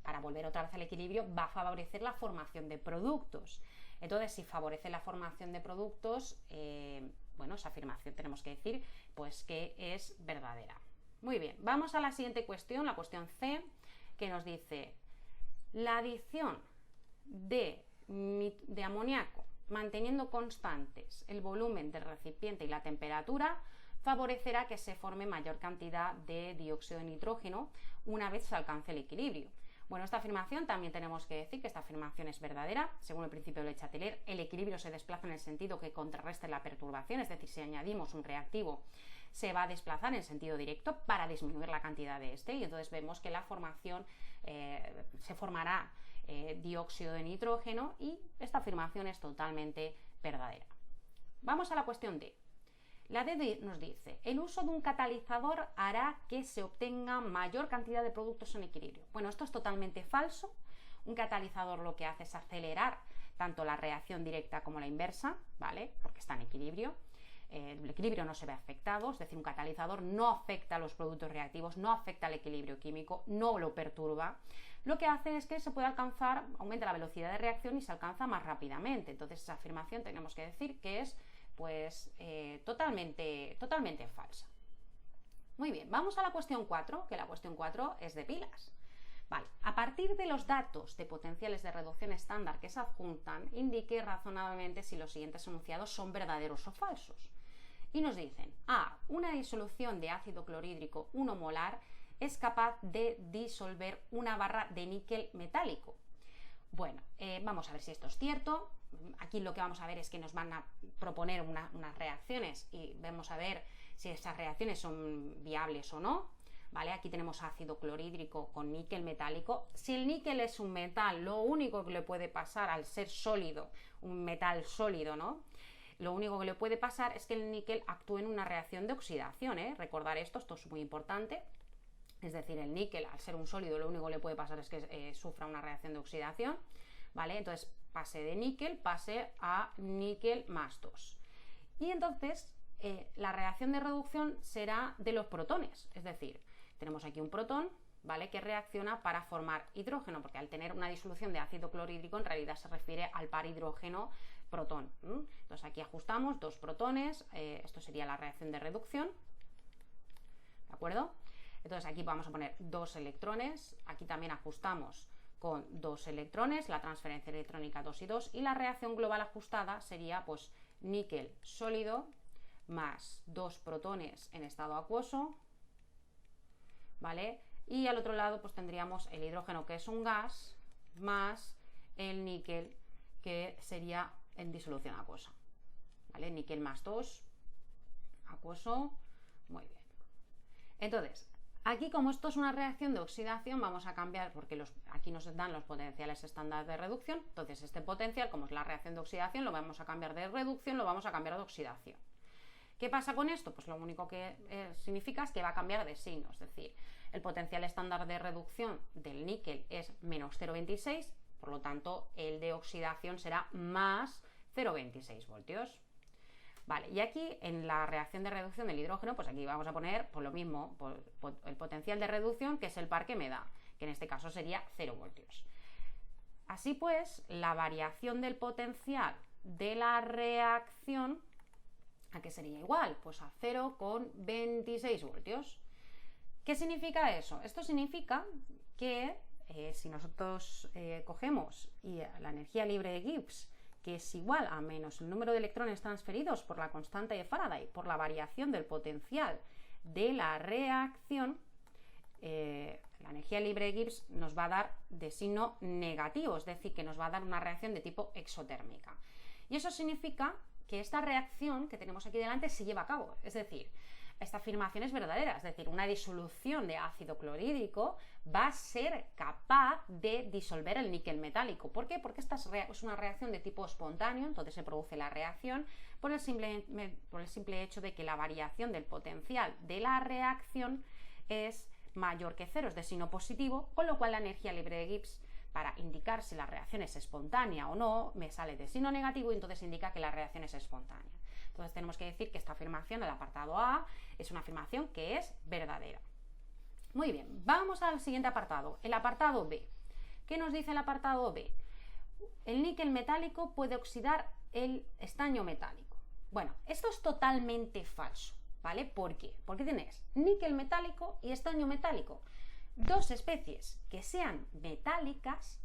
para volver otra vez al equilibrio, va a favorecer la formación de productos. Entonces, si favorece la formación de productos, bueno, esa afirmación tenemos que decir pues que es verdadera. Muy bien, vamos a la siguiente cuestión, la cuestión C, que nos dice: la adición de amoníaco manteniendo constantes el volumen del recipiente y la temperatura favorecerá que se forme mayor cantidad de dióxido de nitrógeno una vez se alcance el equilibrio. Bueno, esta afirmación también tenemos que decir que esta afirmación es verdadera. Según el principio de Le Chatelier, el equilibrio se desplaza en el sentido que contrarreste la perturbación, es decir, si añadimos un reactivo se va a desplazar en sentido directo para disminuir la cantidad de este, y entonces vemos que la formación se formará dióxido de nitrógeno, y esta afirmación es totalmente verdadera. Vamos a la cuestión D. La D nos dice: el uso de un catalizador hará que se obtenga mayor cantidad de productos en equilibrio. Bueno, esto es totalmente falso. Un catalizador lo que hace es acelerar tanto la reacción directa como la inversa, ¿vale? Porque está en equilibrio. El equilibrio no se ve afectado, es decir, un catalizador no afecta a los productos reactivos, no afecta al equilibrio químico, no lo perturba. Lo que hace es que se puede alcanzar, aumenta la velocidad de reacción y se alcanza más rápidamente. Entonces, esa afirmación tenemos que decir que es pues totalmente falsa. Muy bien, vamos a la cuestión 4, que la cuestión 4 es de pilas. Vale, a partir de los datos de potenciales de reducción estándar que se adjuntan, indique razonablemente si los siguientes enunciados son verdaderos o falsos. Y nos dicen: A. Una disolución de ácido clorhídrico 1 molar es capaz de disolver una barra de níquel metálico. Bueno, vamos a ver si esto es cierto. Aquí lo que vamos a ver es que nos van a proponer unas reacciones y vamos a ver si esas reacciones son viables o no. ¿Vale? Aquí tenemos ácido clorhídrico con níquel metálico. Si el níquel es un metal, lo único que le puede pasar al ser sólido, un metal sólido, ¿no? Lo único que le puede pasar es que el níquel actúe en una reacción de oxidación, ¿eh? Recordar esto es muy importante. Es decir, el níquel, al ser un sólido, lo único que le puede pasar es que sufra una reacción de oxidación, ¿vale? Entonces, pase de níquel, pase a níquel más 2. Y entonces, la reacción de reducción será de los protones, es decir, tenemos aquí un protón, ¿vale?, que reacciona para formar hidrógeno, porque al tener una disolución de ácido clorhídrico en realidad se refiere al par hidrógeno-protón. Entonces aquí ajustamos 2 protones, esto sería la reacción de reducción, ¿de acuerdo? Entonces aquí vamos a poner 2 electrones, aquí también ajustamos con 2 electrones, la transferencia electrónica 2 y 2, y la reacción global ajustada sería pues níquel sólido más 2 protones en estado acuoso, ¿vale? Y al otro lado pues tendríamos el hidrógeno, que es un gas, más el níquel, que sería en disolución acuosa, ¿vale? Níquel más 2, acuoso, muy bien. Entonces, aquí como esto es una reacción de oxidación, vamos a cambiar, porque aquí nos dan los potenciales estándar de reducción, entonces este potencial, como es la reacción de oxidación, lo vamos a cambiar de reducción, lo vamos a cambiar de oxidación. ¿Qué pasa con esto? Pues lo único que significa es que va a cambiar de signo, es decir, el potencial estándar de reducción del níquel es menos 0,26, por lo tanto el de oxidación será más 0,26 voltios. Vale, y aquí en la reacción de reducción del hidrógeno, pues aquí vamos a poner por lo mismo, por el potencial de reducción, que es el par que me da, que en este caso sería 0 voltios. Así pues, la variación del potencial de la reacción, ¿a qué sería igual? Pues a 0,26 voltios. ¿Qué significa eso? Esto significa que si nosotros cogemos la energía libre de Gibbs, que es igual a menos el número de electrones transferidos por la constante de Faraday por la variación del potencial de la reacción, la energía libre de Gibbs nos va a dar de signo negativo, es decir, que nos va a dar una reacción de tipo exotérmica. Y eso significa que esta reacción que tenemos aquí delante se lleva a cabo, es decir, esta afirmación es verdadera, es decir, una disolución de ácido clorhídrico va a ser capaz de disolver el níquel metálico. ¿Por qué? Porque esta es una reacción de tipo espontáneo, entonces se produce la reacción por el simple hecho de que la variación del potencial de la reacción es mayor que 0, es de signo positivo, con lo cual la energía libre de Gibbs, para indicar si la reacción es espontánea o no, me sale de signo negativo y entonces indica que la reacción es espontánea. Entonces tenemos que decir que esta afirmación, el apartado A, es una afirmación que es verdadera. Muy bien, vamos al siguiente apartado, el apartado B. ¿Qué nos dice el apartado B? El níquel metálico puede oxidar el estaño metálico. Bueno, esto es totalmente falso, ¿vale? ¿Por qué? Porque tienes níquel metálico y estaño metálico. Dos especies que sean metálicas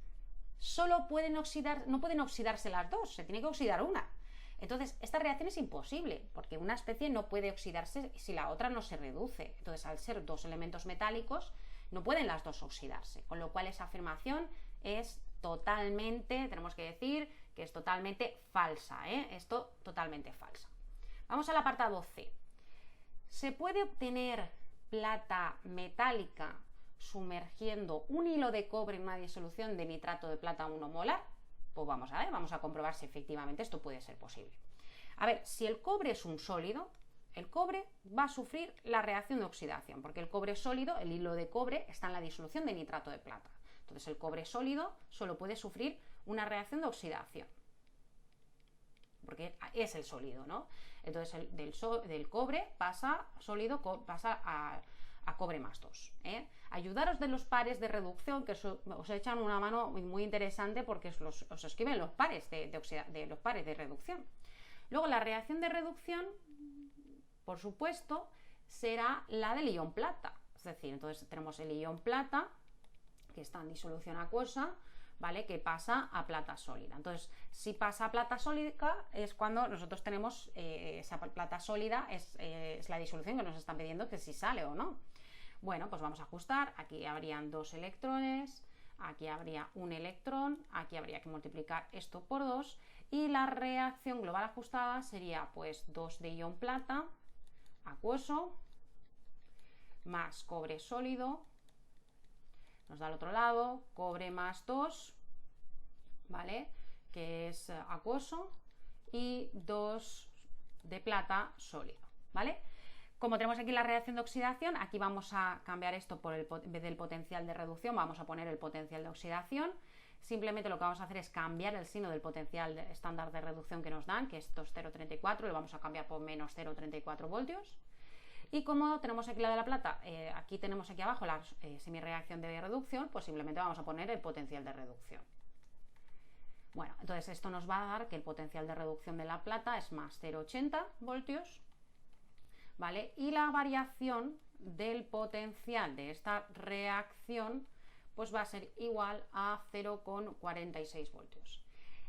solo pueden oxidar, no pueden oxidarse las dos, se tiene que oxidar una. Entonces, esta reacción es imposible, porque una especie no puede oxidarse si la otra no se reduce. Entonces, al ser dos elementos metálicos, no pueden las dos oxidarse, con lo cual esa afirmación es totalmente, tenemos que decir que es totalmente falsa, Esto totalmente falsa. Vamos al apartado C. ¿Se puede obtener plata metálica sumergiendo un hilo de cobre en una disolución de nitrato de plata 1 molar? Pues vamos a ver, vamos a comprobar si efectivamente esto puede ser posible. A ver, si el cobre es un sólido, el cobre va a sufrir la reacción de oxidación, porque el cobre sólido, el hilo de cobre, está en la disolución de nitrato de plata. Entonces el cobre sólido solo puede sufrir una reacción de oxidación, porque es el sólido, ¿no? Entonces del cobre pasa a cobre más 2. Ayudaros de los pares de reducción, que os echan una mano muy interesante porque os escriben los pares de los pares de reducción. Luego la reacción de reducción, por supuesto, será la del ion plata. Es decir, entonces tenemos el ion plata, que está en disolución acuosa, ¿vale? Que pasa a plata sólida. Entonces, si pasa a plata sólida es cuando nosotros tenemos esa plata sólida, es la disolución que nos están pidiendo que si sale o no. Bueno, pues vamos a ajustar. Aquí habrían 2 electrones, aquí habría un electrón, aquí habría que multiplicar esto por 2 y la reacción global ajustada sería pues 2 de ion plata acuoso más cobre sólido, nos da al otro lado cobre más 2, ¿vale? Que es acuoso, y 2 de plata sólido, ¿vale? Como tenemos aquí la reacción de oxidación, aquí vamos a cambiar esto por en vez del potencial de reducción, vamos a poner el potencial de oxidación. Simplemente lo que vamos a hacer es cambiar el signo del potencial estándar de reducción que nos dan, que esto es 0,34, lo vamos a cambiar por menos 0,34 voltios. Y como tenemos aquí la de la plata, aquí tenemos aquí abajo la semirreacción de reducción, pues simplemente vamos a poner el potencial de reducción. Bueno, entonces esto nos va a dar que el potencial de reducción de la plata es más 0,80 voltios, ¿vale? Y la variación del potencial de esta reacción pues va a ser igual a 0,46 voltios.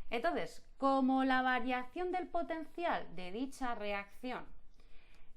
Entonces, como la variación del potencial de dicha reacción,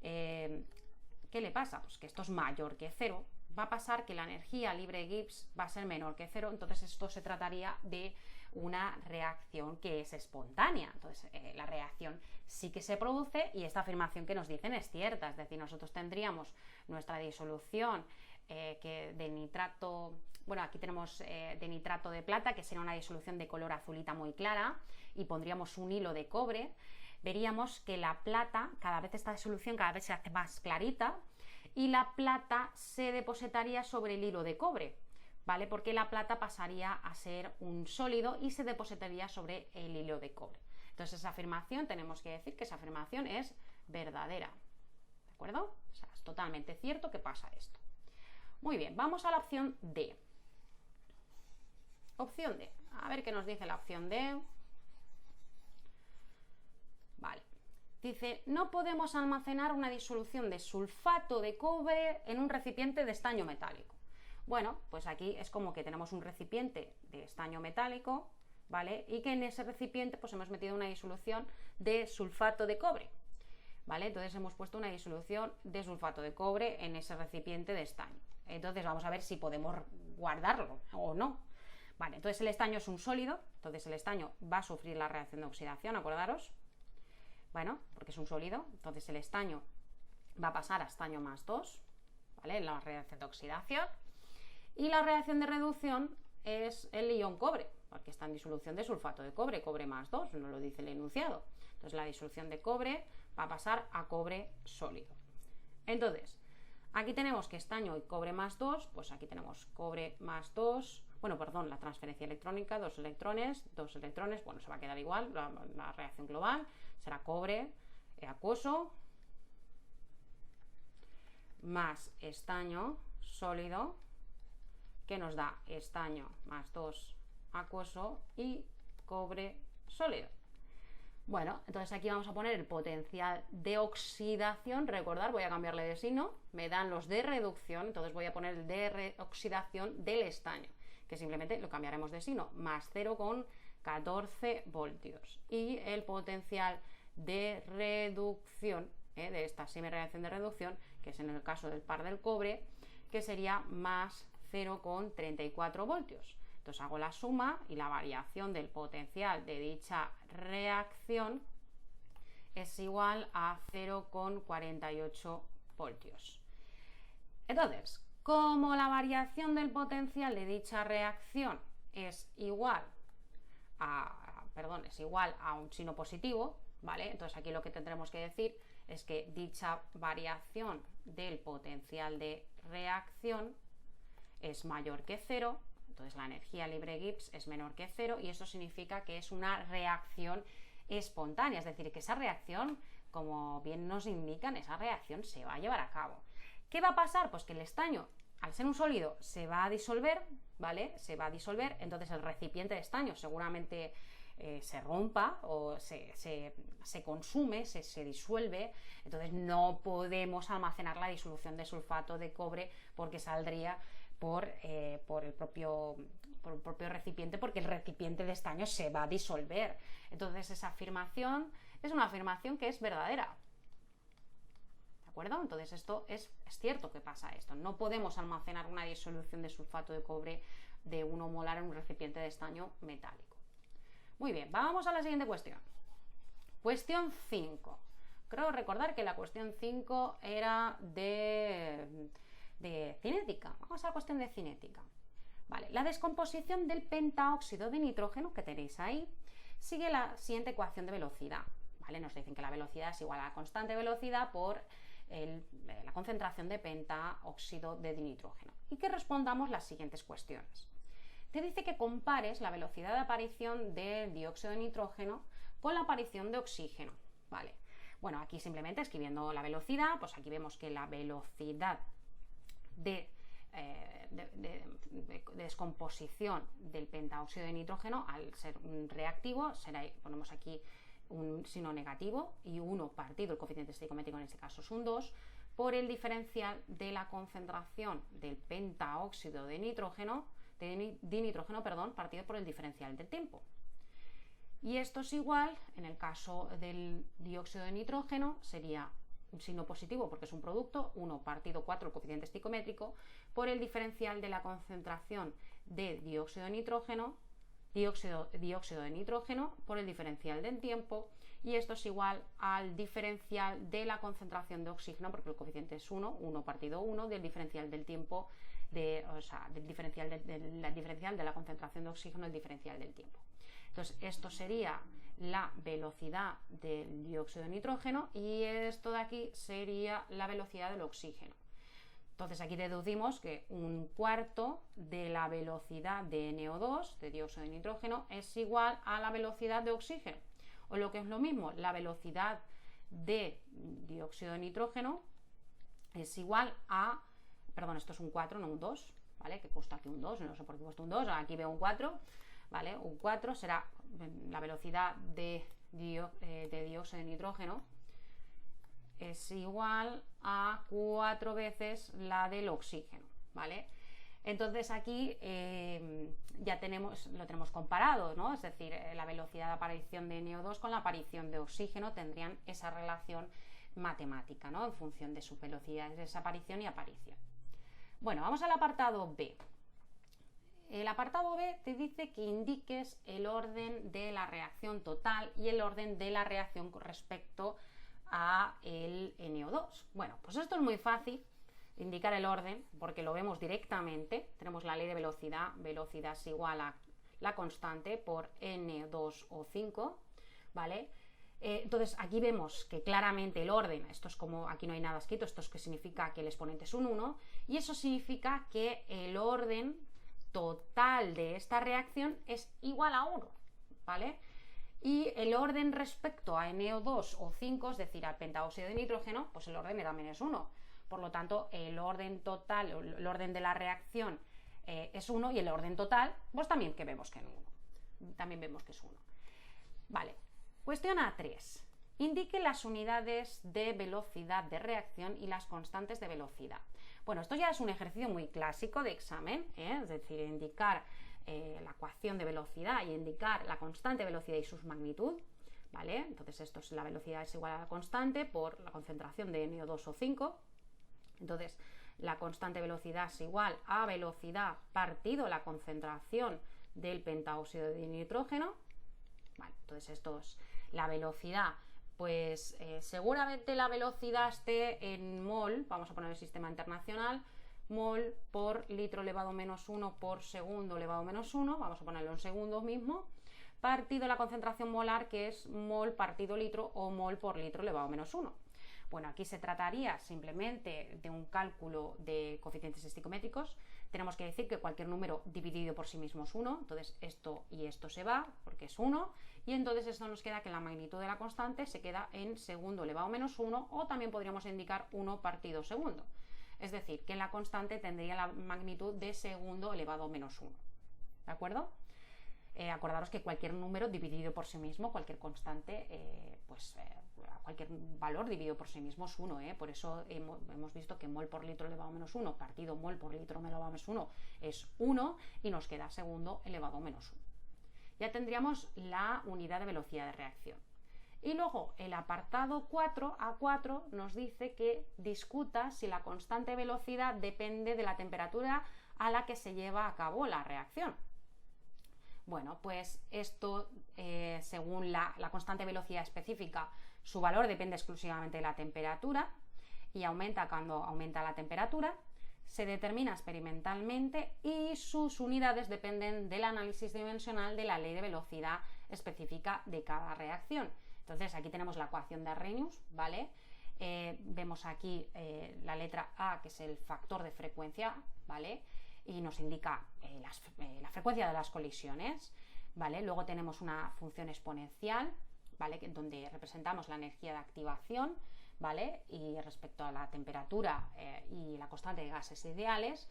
¿qué le pasa? Pues que esto es mayor que 0, va a pasar que la energía libre Gibbs va a ser menor que 0, entonces esto se trataría de una reacción que es espontánea. Entonces la reacción sí que se produce y esta afirmación que nos dicen es cierta, es decir, nosotros tendríamos nuestra disolución de nitrato, bueno, aquí tenemos de nitrato de plata, que sería una disolución de color azulita muy clara, y pondríamos un hilo de cobre. Veríamos que la plata, cada vez esta disolución cada vez se hace más clarita y la plata se depositaría sobre el hilo de cobre, ¿vale? Porque la plata pasaría a ser un sólido y se depositaría sobre el hilo de cobre. Entonces esa afirmación, tenemos que decir que esa afirmación es verdadera, ¿de acuerdo? O sea, es totalmente cierto que pasa esto. Muy bien, vamos a la opción D. Opción D, a ver qué nos dice la opción D. Vale. Dice, no podemos almacenar una disolución de sulfato de cobre en un recipiente de estaño metálico. Bueno, pues aquí es como que tenemos un recipiente de estaño metálico, ¿vale? Y que en ese recipiente pues hemos metido una disolución de sulfato de cobre, ¿vale? Entonces hemos puesto una disolución de sulfato de cobre en ese recipiente de estaño. Entonces vamos a ver si podemos guardarlo o no. Vale, entonces el estaño es un sólido, entonces el estaño va a sufrir la reacción de oxidación, acordaros. Bueno, porque es un sólido, entonces el estaño va a pasar a estaño más 2, ¿vale? En la reacción de oxidación. Y la reacción de reducción es el ion cobre, porque está en disolución de sulfato de cobre, cobre más 2, no lo dice el enunciado. Entonces la disolución de cobre va a pasar a cobre sólido. Entonces, aquí tenemos que estaño y cobre más 2, pues aquí tenemos cobre más 2, bueno, perdón, la transferencia electrónica, 2 electrones, bueno, se va a quedar igual, la reacción global será cobre acuoso más estaño sólido, que nos da estaño más 2 acuoso y cobre sólido. Bueno, entonces aquí vamos a poner el potencial de oxidación. Recordad, voy a cambiarle de signo, me dan los de reducción, entonces voy a poner el de oxidación del estaño, que simplemente lo cambiaremos de signo, más 0,14 voltios. Y el potencial de reducción de esta semirreacción de reducción, que es en el caso del par del cobre, que sería más 0,34 voltios. Entonces hago la suma y la variación del potencial de dicha reacción es igual a 0,48 voltios. Entonces, como la variación del potencial de dicha reacción es igual a un signo positivo, ¿vale? Entonces aquí lo que tendremos que decir es que dicha variación del potencial de reacción es mayor que 0, entonces la energía libre Gibbs es menor que 0 y eso significa que es una reacción espontánea, es decir, que esa reacción, como bien nos indican, esa reacción se va a llevar a cabo. ¿Qué va a pasar? Pues que el estaño, al ser un sólido, se va a disolver, ¿vale? Se va a disolver, entonces el recipiente de estaño seguramente se rompa o se consume, se disuelve, entonces no podemos almacenar la disolución de sulfato de cobre porque saldría por el propio recipiente, porque el recipiente de estaño se va a disolver. Entonces esa afirmación es una afirmación que es verdadera. ¿De acuerdo? Entonces esto es cierto que pasa esto. No podemos almacenar una disolución de sulfato de cobre de 1 molar en un recipiente de estaño metálico. Muy bien, vamos a la siguiente cuestión. Cuestión 5. Creo recordar que la cuestión 5 era de cinética. Vamos a la cuestión de cinética. Vale, la descomposición del pentaóxido de nitrógeno que tenéis ahí sigue la siguiente ecuación de velocidad. ¿Vale? Nos dicen que la velocidad es igual a la constante de velocidad por la concentración de pentaóxido de nitrógeno. Y que respondamos las siguientes cuestiones. Te dice que compares la velocidad de aparición del dióxido de nitrógeno con la aparición de oxígeno. ¿Vale? Bueno, aquí simplemente escribiendo la velocidad, pues aquí vemos que la velocidad de descomposición del pentaóxido de nitrógeno, al ser un reactivo, ponemos aquí un signo negativo y 1 partido, el coeficiente estequiométrico en este caso es un 2, por el diferencial de la concentración del pentaóxido de nitrógeno, partido por el diferencial del tiempo. Y esto es igual, en el caso del dióxido de nitrógeno, sería un signo positivo porque es un producto, 1 partido 4 el coeficiente estequiométrico, por el diferencial de la concentración de dióxido de nitrógeno por el diferencial del tiempo, y esto es igual al diferencial de la concentración de oxígeno, porque el coeficiente es 1 partido 1 del diferencial del tiempo, del diferencial de la concentración de oxígeno, el diferencial del tiempo. Entonces esto sería la velocidad del dióxido de nitrógeno y esto de aquí sería la velocidad del oxígeno. Entonces aquí deducimos que 1/4 de la velocidad de NO2, de dióxido de nitrógeno, es igual a la velocidad de oxígeno. O lo que es lo mismo, la velocidad de dióxido de nitrógeno es igual a, perdón, esto es un 4, no un 2, ¿vale? Que cuesta aquí un 2, no sé por qué cuesta un 2, aquí veo un 4, ¿vale? Un 4 será la velocidad de dióxido de nitrógeno, es igual a 4 veces la del oxígeno, ¿vale? Entonces aquí ya lo tenemos comparado, ¿no? Es decir, la velocidad de aparición de NO2 con la aparición de oxígeno tendrían esa relación matemática, ¿no? En función de su velocidad de desaparición y aparición. Bueno, vamos al apartado B. El apartado B te dice que indiques el orden de la reacción total y el orden de la reacción con respecto a el NO2. Bueno, pues esto es muy fácil, indicar el orden, porque lo vemos directamente. Tenemos la ley de velocidad, velocidad es igual a la constante por N2O5, ¿vale? Entonces aquí vemos que claramente el orden, esto es como, aquí no hay nada escrito, esto es que significa que el exponente es un 1, y eso significa que el orden total de esta reacción es igual a 1, ¿vale? Y el orden respecto a NO2O5, es decir, al pentaóxido de nitrógeno, pues el orden también es 1. Por lo tanto, el orden total, el orden de la reacción es 1 y el orden total, pues también que vemos que es 1. También vemos que es 1. Vale. Cuestión A3. Indique las unidades de velocidad de reacción y las constantes de velocidad. Bueno, esto ya es un ejercicio muy clásico de examen, es decir, indicar la ecuación de velocidad y indicar la constante de velocidad y su magnitud, ¿vale? Entonces esto es la velocidad es igual a la constante por la concentración de NO2O5. Entonces la constante de velocidad es igual a velocidad partido la concentración del pentaóxido de nitrógeno. Vale, entonces esto es la velocidad. Pues seguramente la velocidad esté en mol, vamos a poner el sistema internacional, mol por litro elevado a menos 1 por segundo elevado a menos 1, vamos a ponerlo en segundos mismo, partido la concentración molar, que es mol partido litro o mol por litro elevado a menos 1. Bueno, aquí se trataría simplemente de un cálculo de coeficientes estequiométricos. Tenemos que decir que cualquier número dividido por sí mismo es 1, entonces esto y esto se va porque es 1, y entonces esto nos queda que la magnitud de la constante se queda en segundo elevado a menos 1, o también podríamos indicar 1 partido segundo. Es decir, que la constante tendría la magnitud de segundo elevado a menos 1. ¿De acuerdo? acordaros que cualquier número dividido por sí mismo, cualquier constante, cualquier valor dividido por sí mismo es 1, por eso hemos visto que mol por litro elevado a menos 1 partido mol por litro elevado a menos 1 es 1 y nos queda segundo elevado a menos 1. Ya tendríamos la unidad de velocidad de reacción. Y luego el apartado 4, A4, nos dice que discuta si la constante velocidad depende de la temperatura a la que se lleva a cabo la reacción. Bueno, pues esto, según la constante velocidad específica, su valor depende exclusivamente de la temperatura y aumenta cuando aumenta la temperatura. Se determina experimentalmente y sus unidades dependen del análisis dimensional de la ley de velocidad específica de cada reacción. Entonces aquí tenemos la ecuación de Arrhenius, ¿vale? Vemos aquí la letra A, que es el factor de frecuencia, ¿vale? Y nos indica la frecuencia de las colisiones, ¿vale? Luego tenemos una función exponencial, ¿vale? Donde representamos la energía de activación, ¿vale? Y respecto a la temperatura y la constante de gases ideales,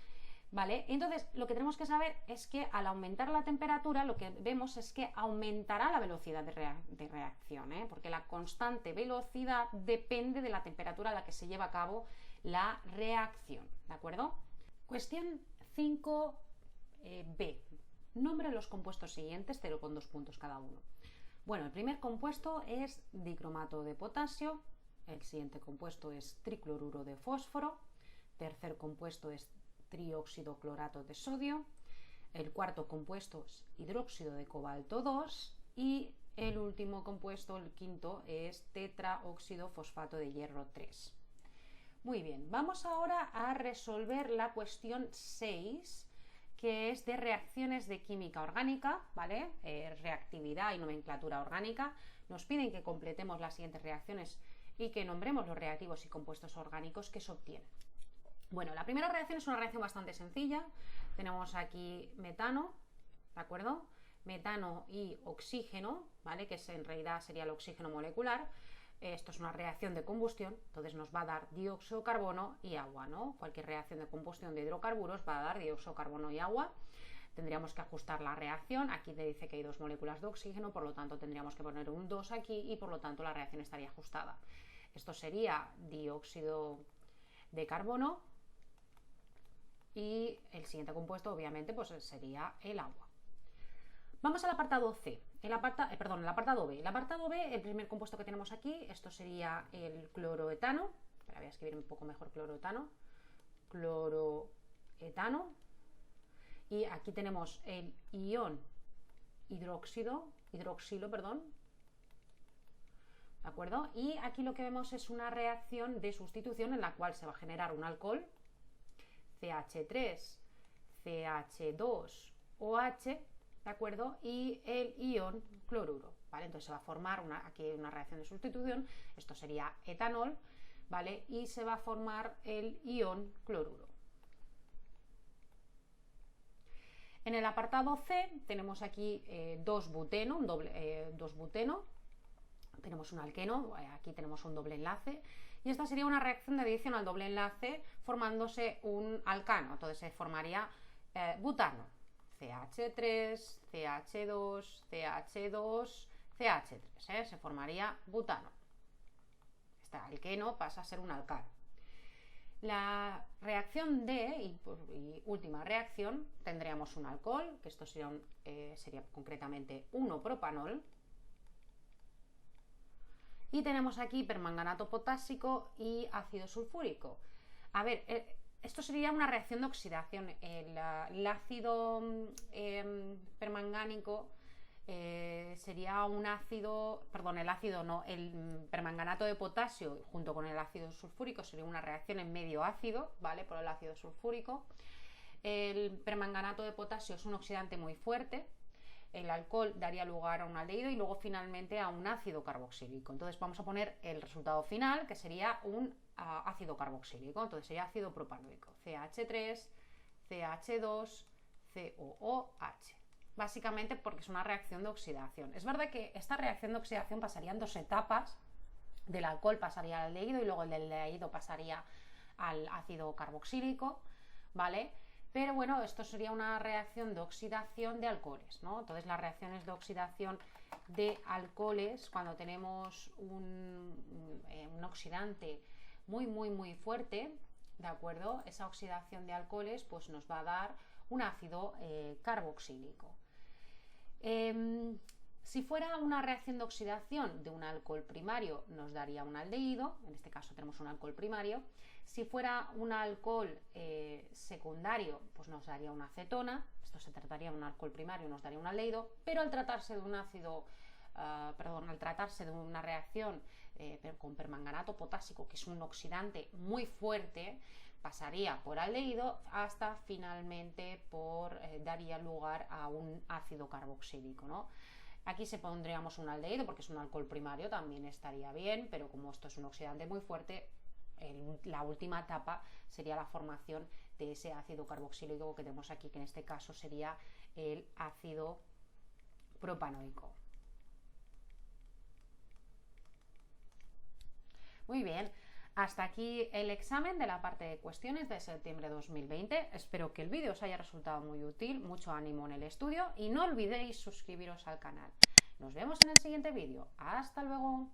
¿vale? Entonces, lo que tenemos que saber es que al aumentar la temperatura, lo que vemos es que aumentará la velocidad de reacción, porque la constante velocidad depende de la temperatura a la que se lleva a cabo la reacción, ¿de acuerdo? Cuestión 5b. Nombre los compuestos siguientes, 0,2 puntos cada uno. Bueno, el primer compuesto es dicromato de potasio, el siguiente compuesto es tricloruro de fósforo, tercer compuesto es trióxido clorato de sodio, el cuarto compuesto es hidróxido de cobalto 2 y el último compuesto, el quinto, es tetraóxido fosfato de hierro 3. Muy bien, vamos ahora a resolver la cuestión 6, que es de reacciones de química orgánica, ¿vale? Reactividad y nomenclatura orgánica. Nos piden que completemos las siguientes reacciones y que nombremos los reactivos y compuestos orgánicos que se obtienen. Bueno, la primera reacción es una reacción bastante sencilla. Tenemos aquí metano, ¿de acuerdo? Metano y oxígeno, ¿vale? Que en realidad sería el oxígeno molecular. Esto es una reacción de combustión, entonces nos va a dar dióxido de carbono y agua, ¿no? Cualquier reacción de combustión de hidrocarburos va a dar dióxido de carbono y agua. Tendríamos que ajustar la reacción. Aquí te dice que hay 2 moléculas de oxígeno, por lo tanto tendríamos que poner un 2 aquí y por lo tanto la reacción estaría ajustada. Esto sería dióxido de carbono y el siguiente compuesto obviamente pues sería el agua. Vamos al apartado C, el apartado B. El apartado B, el primer compuesto que tenemos aquí, esto sería el cloroetano. Voy a escribir un poco mejor cloroetano. Cloroetano. Y aquí tenemos el ion hidroxilo, ¿de acuerdo? Y aquí lo que vemos es una reacción de sustitución en la cual se va a generar un alcohol, CH3, CH2OH, ¿de acuerdo? Y el ion cloruro, ¿vale? Entonces se va a formar aquí una reacción de sustitución, esto sería etanol, ¿vale? Y se va a formar el ion cloruro. En el apartado C tenemos aquí 2-buteno, 2-buteno, tenemos un alqueno, aquí tenemos un doble enlace, y esta sería una reacción de adición al doble enlace formándose un alcano, entonces se formaría butano, CH3, CH2, CH2, CH3, se formaría butano. Este alqueno pasa a ser un alcano. La reacción D y última reacción tendríamos un alcohol, que esto sería concretamente 1-propanol, y tenemos aquí permanganato potásico y ácido sulfúrico. A ver, esto sería una reacción de oxidación. El ácido permangánico sería un ácido, perdón, el permanganato de potasio junto con el ácido sulfúrico sería una reacción en medio ácido, ¿vale? Por el ácido sulfúrico. El permanganato de potasio es un oxidante muy fuerte. El alcohol daría lugar a un aldehído y luego finalmente a un ácido carboxílico. Entonces vamos a poner el resultado final, que sería un ácido carboxílico. Entonces sería ácido propanoico, CH3, CH2, COOH. Básicamente porque es una reacción de oxidación. Es verdad que esta reacción de oxidación pasaría en 2 etapas. Del alcohol pasaría al aldehído y luego el aldehído pasaría al ácido carboxílico, ¿vale? Pero bueno, esto sería una reacción de oxidación de alcoholes, ¿no? Entonces las reacciones de oxidación de alcoholes, cuando tenemos un oxidante muy fuerte, ¿de acuerdo? Esa oxidación de alcoholes pues nos va a dar un ácido carboxílico. Si fuera una reacción de oxidación de un alcohol primario, nos daría un aldehído, en este caso tenemos un alcohol primario. Si fuera un alcohol secundario, pues nos daría una acetona, esto se trataría de un alcohol primario, nos daría un aldehído, pero al tratarse de un ácido, al tratarse de una reacción con permanganato potásico, que es un oxidante muy fuerte, pasaría por aldehído hasta finalmente daría lugar a un ácido carboxílico, ¿no? Aquí se pondríamos un aldehído porque es un alcohol primario, también estaría bien, pero como esto es un oxidante muy fuerte, la última etapa sería la formación de ese ácido carboxílico que tenemos aquí, que en este caso sería el ácido propanoico. Muy bien, hasta aquí el examen de la parte de cuestiones de septiembre de 2020. Espero que el vídeo os haya resultado muy útil, mucho ánimo en el estudio y no olvidéis suscribiros al canal. Nos vemos en el siguiente vídeo. ¡Hasta luego!